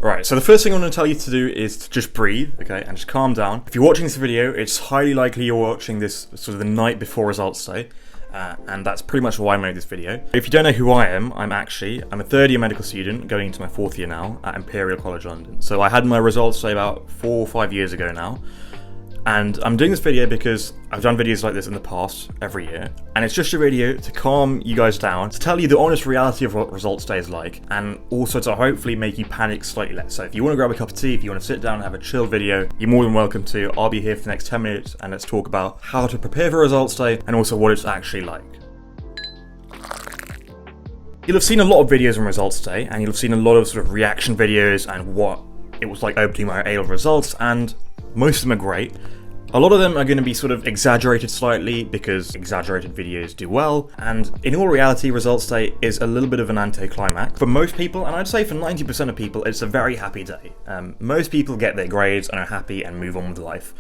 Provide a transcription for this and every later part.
Right, so the first thing I want to tell you to do is to just breathe, okay, and just calm down. If you're watching this video, it's highly likely you're watching this sort of the night before results day, and that's pretty much why I made this video. If you don't know who I am, I'm a third year medical student going into my fourth year now at Imperial College London. So I had my results day about 4 or 5 years ago now. And I'm doing this video because I've done videos like this in the past every year, and it's just a video to calm you guys down, to tell you the honest reality of what results day is like, and also to hopefully make you panic slightly less. So if you want to grab a cup of tea, if you want to sit down and have a chill video, you're more than welcome to. I'll be here for the next 10 minutes and let's talk about how to prepare for results day and also what it's actually like. You'll have seen a lot of videos on results day, and you'll have seen a lot of sort of reaction videos and what it was like opening my A-level results, and most of them are great. A lot of them are going to be sort of exaggerated slightly because exaggerated videos do well, and in all reality, results day is a little bit of an anticlimax. For most people, and I'd say for 90% of people, it's a very happy day. Most people get their grades and are happy and move on with life.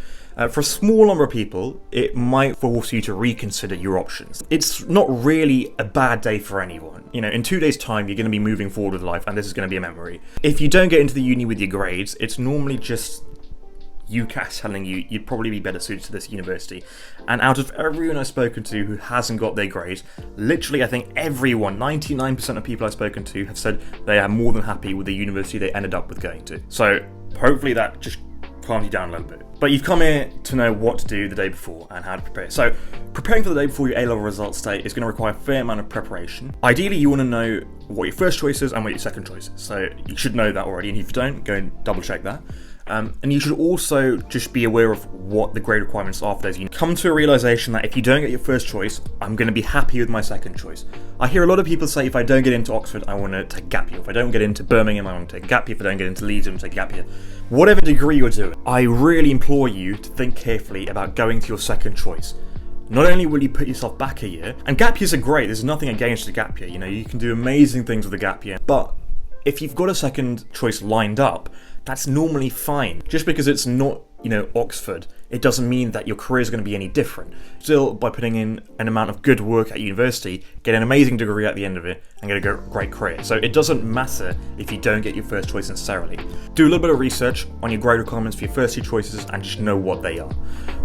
For a small number of people, it might force you to reconsider your options. It's not really a bad day for anyone. You know, in 2 days' time, you're going to be moving forward with life, and this is going to be a memory. If you don't get into the uni with your grades, it's normally just UCAS telling you you'd probably be better suited to this university. And out of everyone I've spoken to who hasn't got their grades, literally I think everyone, 99% of people I've spoken to have said they are more than happy with the university they ended up with going to. So hopefully that just calms you down a little bit. But you've come here to know what to do the day before and how to prepare. So preparing for the day before your A-level results day is going to require a fair amount of preparation. Ideally, you want to know what your first choice is and what your second choice is. So you should know that already, and if you don't, go and double check that. And you should also just be aware of what the grade requirements are for those. You come to a realization that if you don't get your first choice, I'm going to be happy with my second choice. I hear a lot of people say, if I don't get into Oxford, I want to take a gap year. If I don't get into Birmingham, I want to take a gap year. If I don't get into Leeds, I want to take a gap year. Whatever degree you're doing, I really implore you to think carefully about going to your second choice. Not only will you put yourself back a year, and gap years are great, there's nothing against a gap year, you know, you can do amazing things with a gap year, but if you've got a second choice lined up, that's normally fine. Just because it's not, you know, Oxford, it doesn't mean that your career is going to be any different. Still, by putting in an amount of good work at university, get an amazing degree at the end of it, and get a great career. So it doesn't matter if you don't get your first choice necessarily. Do a little bit of research on your grade requirements for your first two choices and just know what they are.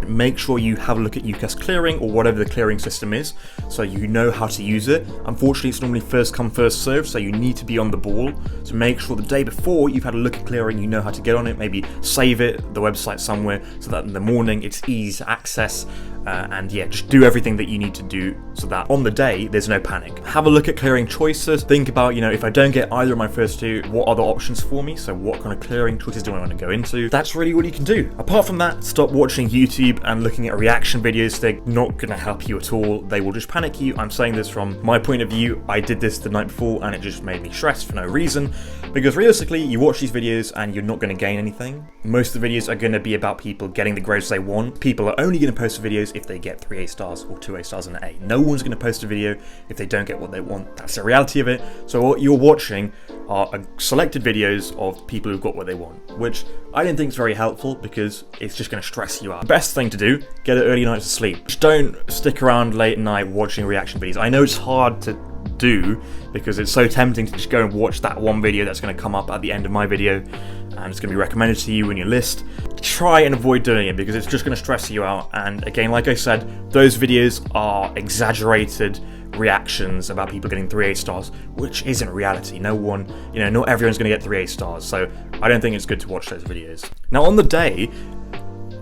Make sure you have a look at UCAS clearing or whatever the clearing system is, so you know how to use it. Unfortunately, it's normally first come, first served, so you need to be on the ball. So make sure the day before you've had a look at clearing, you know how to get on it, maybe save it, the website somewhere, so that in the morning it's easy to access, and yeah, just do everything that you need to do so that on the day there's no panic. Have a look at clearing choices. Think about, you know, if I don't get either of my first two, what are the options for me? So what kind of clearing choices do I want to go into? That's really what you can do. Apart from that, stop watching YouTube and looking at reaction videos. They're not going to help you at all. They will just panic you. I'm saying this from my point of view. I did this the night before and it just made me stressed for no reason, because realistically you watch these videos and you're not going to gain anything. Most of the videos are going to be about people getting the grades they want. People are only going to post videos if they get 3 A stars or 2 A stars and an A. No one's going to post a video if they don't get what they want. That's the reality of it. So what you're watching are selected videos of people who've got what they want, which I didn't think is very helpful because it's just going to stress you out. The best thing to do, get an early night to sleep. Just don't stick around late at night watching reaction videos. I know it's hard to do because it's so tempting to just go and watch that one video that's going to come up at the end of my video and it's going to be recommended to you in your list. Try and avoid doing it because it's just going to stress you out. And again, like I said, those videos are exaggerated reactions about people getting 3 A stars, which isn't reality. No one, you know, not everyone's going to get 3 A stars, so I don't think it's good to watch those videos. Now on the day,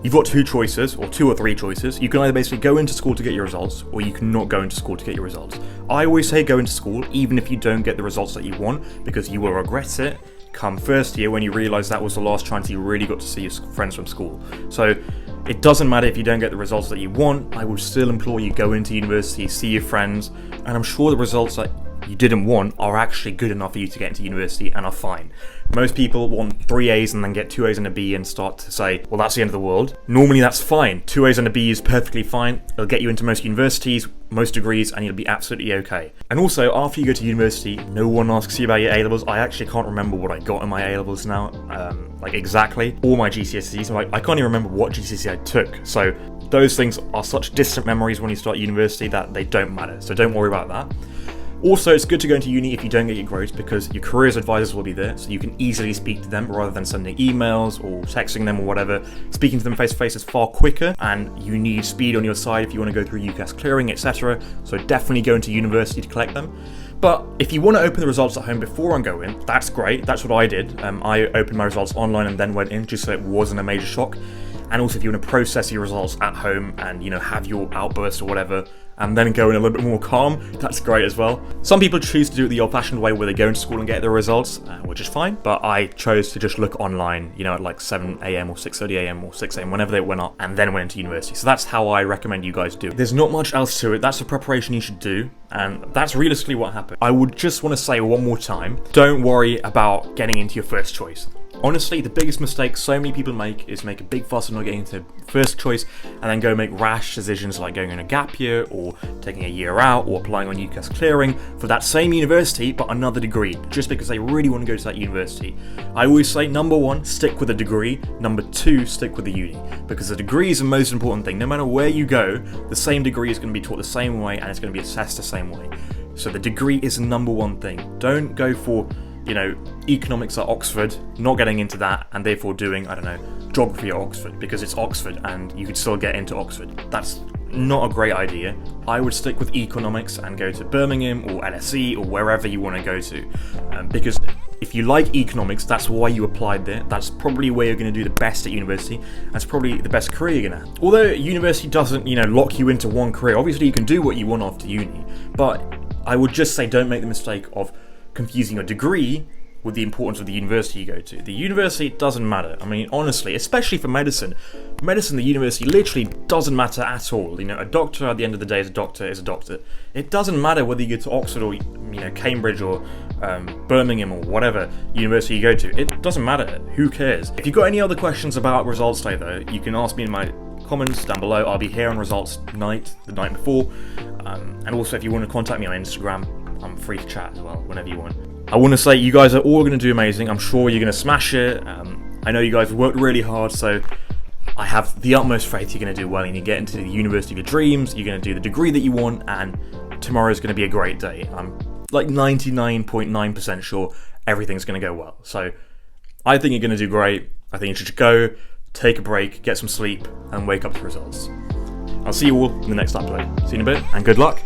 you've got two choices, or 2 or 3 choices. You can either basically go into school to get your results, or you cannot go into school to get your results. I always say go into school, even if you don't get the results that you want, because you will regret it come first year when you realise that was the last chance you really got to see your friends from school. So it doesn't matter if you don't get the results that you want. I would still implore you go into university, see your friends, and I'm sure the results that you didn't want are actually good enough for you to get into university and are fine. Most people want 3 A's and then get 2 A's and a B and start to say, well, that's the end of the world. Normally that's fine. 2 A's and a B is perfectly fine. It'll get you into most universities, most degrees, and you'll be absolutely okay. And also, after you go to university, no one asks you about your A-levels. I actually can't remember what I got in my A-levels now, like exactly, or my GCSEs. Like, I can't even remember what GCSE I took. So those things are such distant memories when you start university that they don't matter. So don't worry about that. Also, it's good to go into uni if you don't get your grades, because your careers advisors will be there, so you can easily speak to them rather than sending emails or texting them or whatever. Speaking to them face to face is far quicker, and you need speed on your side if you want to go through UCAS clearing, etc. So definitely go into university to collect them. But if you want to open the results at home before I go in, that's great. That's what I did. I opened my results online and then went in, just so it wasn't a major shock. And also, if you want to process your results at home and, have your outburst or whatever, and then go in a little bit more calm, that's great as well. Some people choose to do it the old-fashioned way where they go into school and get their results, which is fine, but I chose to just look online, at like 7 a.m. or 6:30 a.m. or 6 a.m., whenever they went up, and then went into university. So that's how I recommend you guys do it. There's not much else to it. That's the preparation you should do, and that's realistically what happened. I would just want to say one more time, don't worry about getting into your first choice. Honestly, the biggest mistake so many people make is make a big fuss of not getting into first choice and then go make rash decisions like going on a gap year or taking a year out or applying on UCAS clearing for that same university but another degree, just because they really want to go to that university. I always say, number one, stick with a degree. Number two, stick with the uni, because the degree is the most important thing. No matter where you go, the same degree is going to be taught the same way and it's going to be assessed the same way. So the degree is the number one thing. Don't go for economics at Oxford, not getting into that, and therefore doing, geography at Oxford, because it's Oxford and you could still get into Oxford. That's not a great idea. I would stick with economics and go to Birmingham or LSE or wherever you want to go to, because if you like economics, that's why you applied there. That's probably where you're going to do the best at university. That's probably the best career you're going to have. Although university doesn't, lock you into one career. Obviously, you can do what you want after uni, but I would just say don't make the mistake of confusing your degree with the importance of the university you go to. The university doesn't matter. I mean, honestly, especially for medicine, the university literally doesn't matter at all. A doctor at the end of the day is a doctor. It doesn't matter whether you go to Oxford or, Cambridge or Birmingham or whatever university you go to. It doesn't matter. Who cares? If you've got any other questions about results day though, you can ask me in my comments down below. I'll be here on results night, the night before. And also, if you want to contact me on Instagram, I'm free to chat as well, whenever you want. I want to say you guys are all going to do amazing. I'm sure you're going to smash it. I know you guys have worked really hard, so I have the utmost faith you're going to do well and you get into the university of your dreams, you're going to do the degree that you want, and tomorrow's going to be a great day. I'm like 99.9% sure everything's going to go well. So I think you're going to do great. I think you should go, take a break, get some sleep, and wake up to results. I'll see you all in the next upload. See you in a bit, and good luck.